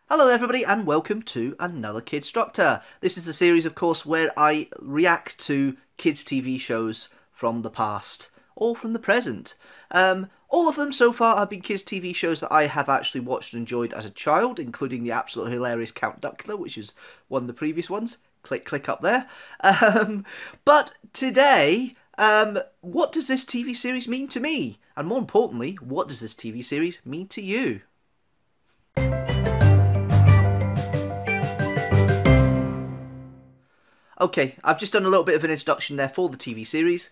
Hello everybody and welcome to another Kidstructor. This is a series of course where I react to kids TV shows from the past or from the present. All of them so far have been kids TV shows that I have actually watched and enjoyed as a child, including the absolutely hilarious Count Duckula, which is one of the previous ones. Click up there. But today, what does this TV series mean to me? And more importantly, what does this TV series mean to you? Okay, I've just done a little bit of an introduction there for the TV series.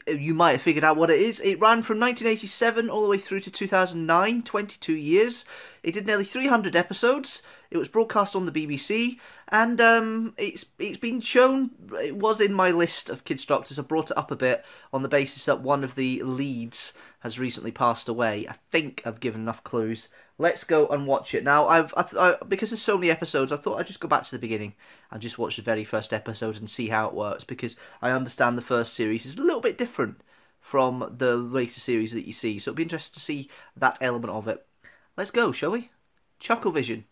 You might have figured out what it is. It ran from 1987 all the way through to 2009, 22 years. It did nearly 300 episodes. It was broadcast on the BBC, and it's been shown. It was in my list of Kidstructors. I brought it up a bit on the basis that one of the leads has recently passed away. I think I've given enough clues. Let's go and watch it. Now, because there's so many episodes, I thought I'd just go back to the beginning and just watch the very first episode and see how it works, because I understand the first series is a little bit different from the later series that you see, so it'll be interesting to see that element of it. Let's go, shall we? Chucklevision.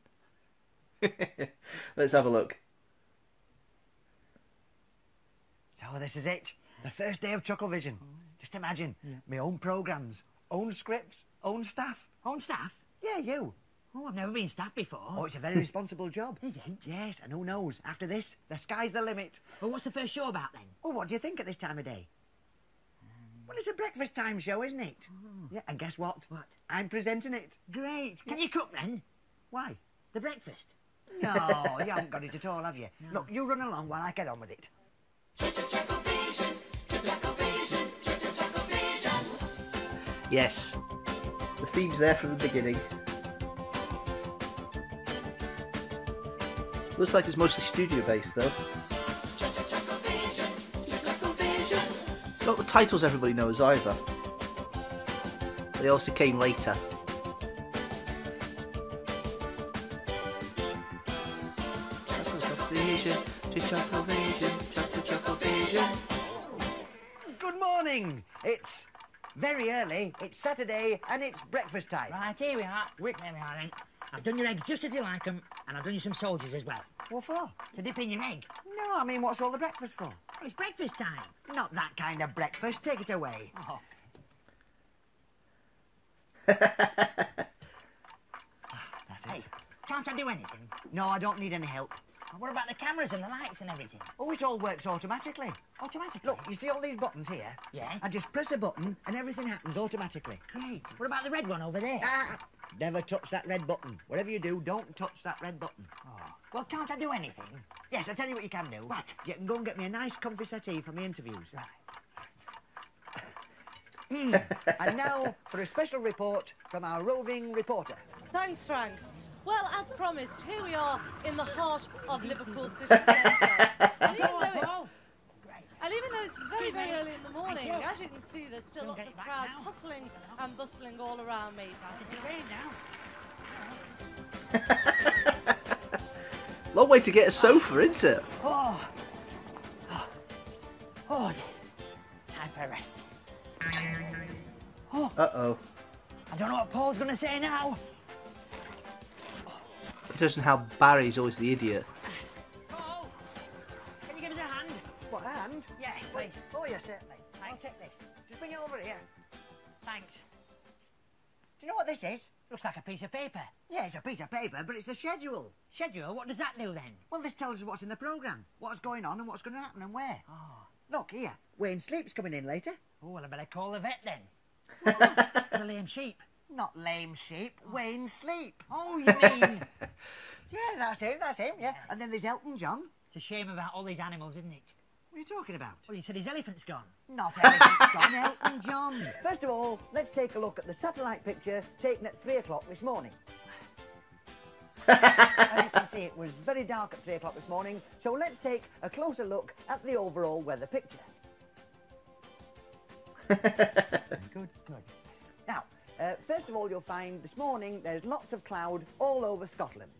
Let's have a look. So this is it. The first day of Chucklevision. Just imagine, my own programmes, own scripts, own staff. Own staff? Yeah, you. Oh, I've never been staff before. Oh, it's a very responsible job. Is it? Yes, and who knows? After this, the sky's the limit. Well, what's the first show about then? Oh, what do you think at this time of day? Well, it's a breakfast time show, isn't it? Yeah, and guess what? What? I'm presenting it. Great. Can you cook then? Why? The breakfast? No, you haven't got it at all, have you? No. Look, you run along while I get on with it. Yes, the theme's there from the beginning. Looks like it's mostly studio based though. It's not the titles everybody knows either. They also came later. Good morning. It's very early. It's Saturday and it's breakfast time. Right, here we are. There we are then. I've done your eggs just as you like them, and I've done you some soldiers as well. What for? To dip in your egg. No, I mean, what's all the breakfast for? Well, it's breakfast time. Not that kind of breakfast. Take it away. Oh. That's Hey, it. can't I do anything? No, I don't need any help. What about the cameras and the lights and everything? Oh, it all works automatically. Automatically? Look, you see all these buttons here? Yes. I just press a button and everything happens automatically. Great. What about the red one over there? Ah! Never touch that red button. Whatever you do, don't touch that red button. Oh. Well, can't I do anything? Yes, I'll tell you what you can do. What? You can go and get me a nice comfy settee for my interviews. Right. And now for a special report from our roving reporter. Thanks, Frank. Well, as promised, here we are in the heart of Liverpool city centre. And even though it's very, very early in the morning, as you can see, there's still lots of crowds hustling and bustling all around me. Long way to get a sofa, isn't it? Oh. Time for a rest. Oh. Uh-oh. I don't know what Paul's going to say now. Interesting how Barry's always the idiot. Paul, can you give us a hand? What, a hand? Yes, please. Oh, yes, certainly. I'll Thanks. take this. Just bring it over here. Thanks. Do you know what this is? Looks like a piece of paper. Yeah, it's a piece of paper, but it's the schedule. Schedule? What does that do then? Well, this tells us what's in the programme, what's going on and what's going to happen and where. Oh. Look, here. Wayne Sleep's coming in later. Oh, well, I better call the vet then. For the lame sheep. Not lame sheep, Wayne Sleep. Oh, you mean... Yeah, that's him, yeah. And then there's Elton John. It's a shame about all these animals, isn't it? What are you talking about? Well, you said his elephant's gone. Not elephant's gone, Elton John. First of all, let's take a look at the satellite picture taken at 3 o'clock this morning. As you can see, it was very dark at 3 o'clock this morning, so let's take a closer look at the overall weather picture. Good. Now, first of all, you'll find this morning there's lots of cloud all over Scotland.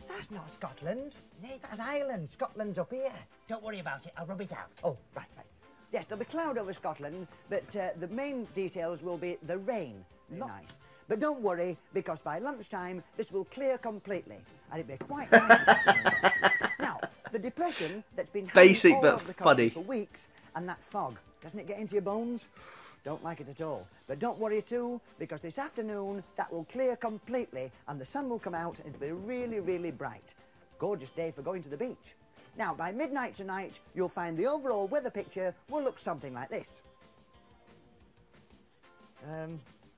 That's not Scotland. That's Ireland. Scotland's up here. Don't worry about it. I'll rub it out. Oh, right. Yes, there'll be cloud over Scotland, but the main details will be the rain. Nice. But don't worry, because by lunchtime, this will clear completely, and it'll be quite nice this afternoon. Now, the depression that's been hanging all over the country for weeks, and that fog, doesn't it get into your bones? Don't like it at all. But don't worry too, because this afternoon, that will clear completely, and the sun will come out, and it'll be really, really bright. Gorgeous day for going to the beach. Now, by midnight tonight, you'll find the overall weather picture will look something like this.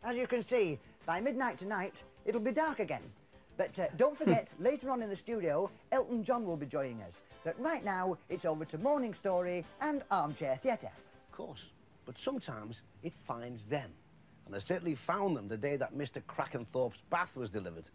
As you can see, by midnight tonight, it'll be dark again. But don't forget, later on in the studio, Elton John will be joining us. But right now, it's over to Morning Story and Armchair Theatre. Of course, but sometimes it finds them. And I certainly found them the day that Mr. Crackenthorpe's bath was delivered.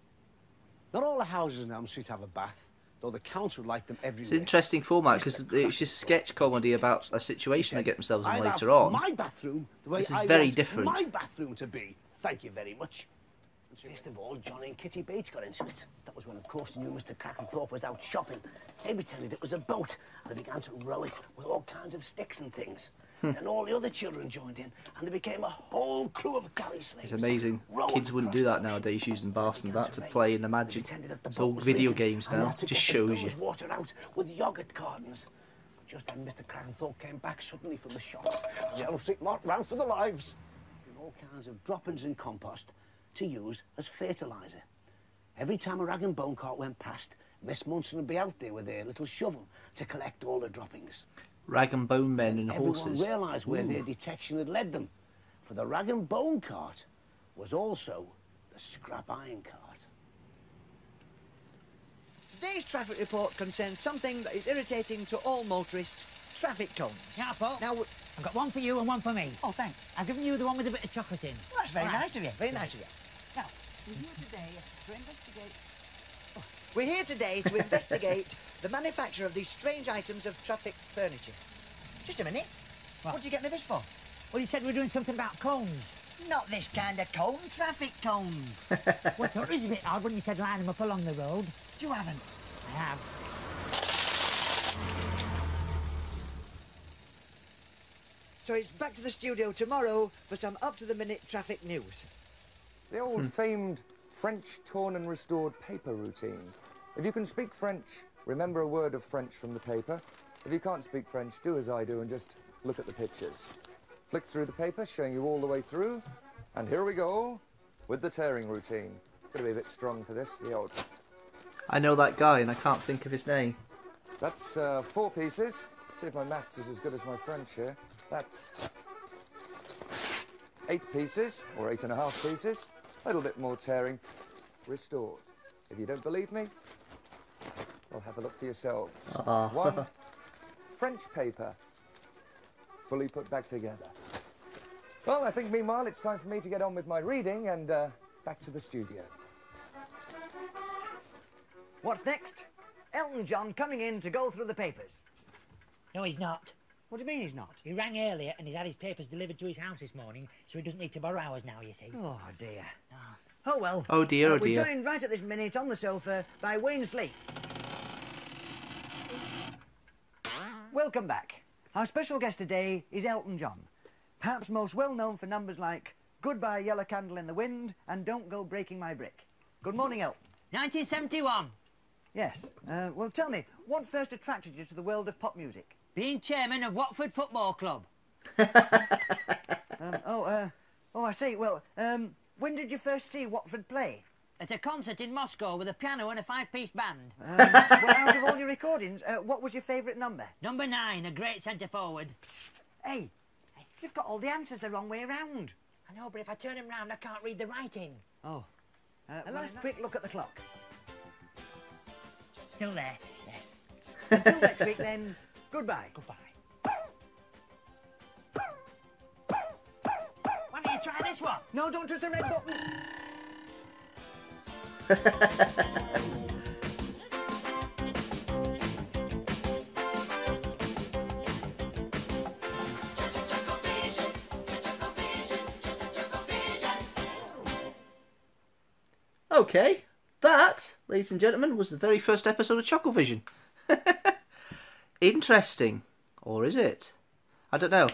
Not all the houses in Elm Street have a bath, though the council like them everywhere. It's an interesting format because it's just a sketch comedy about a situation they get themselves in later on. My bathroom, the way this is I very want different. My bathroom to be. Thank you very much. First of all, Johnny and Kitty Bates got into it. That was when, of course, the new Mr. Crackenthorpe was out shopping. They pretended it was a boat, and they began to row it with all kinds of sticks and things. And all the other children joined in, and there became a whole crew of galley slaves. It's amazing. Kids wouldn't do that nowadays, using baths and that to play in the magic. It's all video games now. It just shows you. Water out with yogurt cartons. Just then, Mr. Crackenthorpe came back suddenly from the shops. The Elm Street lot ran for their lives. Doing all kinds of droppings in compost to use as fertiliser. Every time a rag and bone cart went past, Miss Munson would be out there with their little shovel to collect all the droppings. Rag and bone men and Everyone horses. realised where their detection had led them, for the rag and bone cart was also the scrap iron cart. Today's traffic report concerns something that is irritating to all motorists, traffic cones. Yeah, Paul. Now, I've got one for you and one for me. oh, thanks. I've given you the one with a bit of chocolate in. Well, that's very All right. nice of you, very nice of you. Now, we're here today to investigate... Oh, we're here today to investigate the manufacture of these strange items of traffic furniture. Just a minute. What did you get me this for? Well, you said we were doing something about cones. Not this kind of cone, traffic cones. Well, I thought it was a bit odd when you said line them up along the road. You haven't. I have. So it's back to the studio tomorrow for some up-to-the-minute traffic news. The old famed French torn and restored paper routine. If you can speak French, remember a word of French from the paper. If you can't speak French, do as I do and just look at the pictures. Flick through the paper, showing you all the way through. And here we go with the tearing routine. Got to be a bit strong for this, the old... I know that guy and I can't think of his name. That's 4 pieces. See if my maths is as good as my French here. That's 8 pieces, or 8.5 pieces. A little bit more tearing. Restored. If you don't believe me, well, have a look for yourselves. 1 French paper, fully put back together. Well, I think meanwhile it's time for me to get on with my reading and back to the studio. What's next? Elton John coming in to go through the papers. No, he's not. What do you mean he's not? He rang earlier and he's had his papers delivered to his house this morning, so he doesn't need to borrow ours now, you see. Oh, dear. Oh, well. Oh, dear, oh, We're dear. joined right at this minute on the sofa by Wayne Sleep. Welcome back. Our special guest today is Elton John, perhaps most well known for numbers like Goodbye Yellow Candle in the Wind and Don't Go Breaking My Brick. Good morning, Elton. 1971. Yes. Well, tell me, what first attracted you to the world of pop music? Being chairman of Watford Football Club. I see. Well, when did you first see Watford play? At a concert in Moscow with a piano and a 5-piece band. Well, out of all your recordings, what was your favourite number? Number 9, a great centre forward. Psst! Hey, you've got all the answers the wrong way around. I know, but if I turn him round, I can't read the writing. Oh. A last quick look at the clock. Still there? Yes. Until next week, then, goodbye. Goodbye. Why don't you try this one? No, don't touch the red button. Okay, that, ladies and gentlemen, was the very first episode of Chucklevision. Interesting. Or is it? I don't know.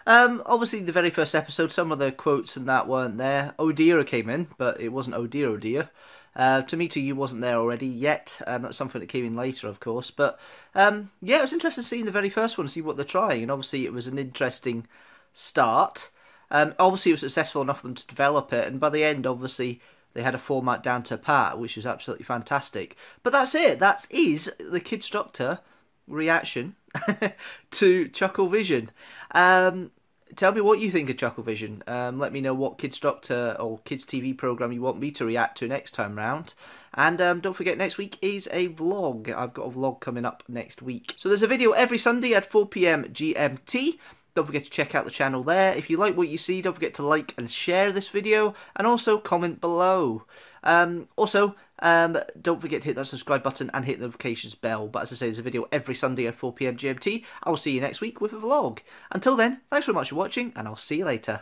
Obviously, the very first episode, some of the quotes and that weren't there. Oh dear came in, but it wasn't oh dear, oh dear. To Me To You wasn't there already yet. That's something that came in later, of course. But yeah, it was interesting seeing the very first one, see what they're trying. And obviously, it was an interesting start. Obviously, it was successful enough for them to develop it. And by the end, obviously, they had a format down to pat, which was absolutely fantastic. But that's it. That is the Kidstructor reaction to Chucklevision. Tell me what you think of Chucklevision. Let me know what Kidstructor or Kids TV programme you want me to react to next time round. And don't forget, next week is a vlog. I've got a vlog coming up next week. So there's a video every Sunday at 4 PM GMT. Don't forget to check out the channel there. If you like what you see, don't forget to like and share this video. And also comment below. Don't forget to hit that subscribe button and hit the notifications bell. But as I say, there's a video every Sunday at 4 PM GMT. I'll see you next week with a vlog. Until then, thanks very much for watching, and I'll see you later.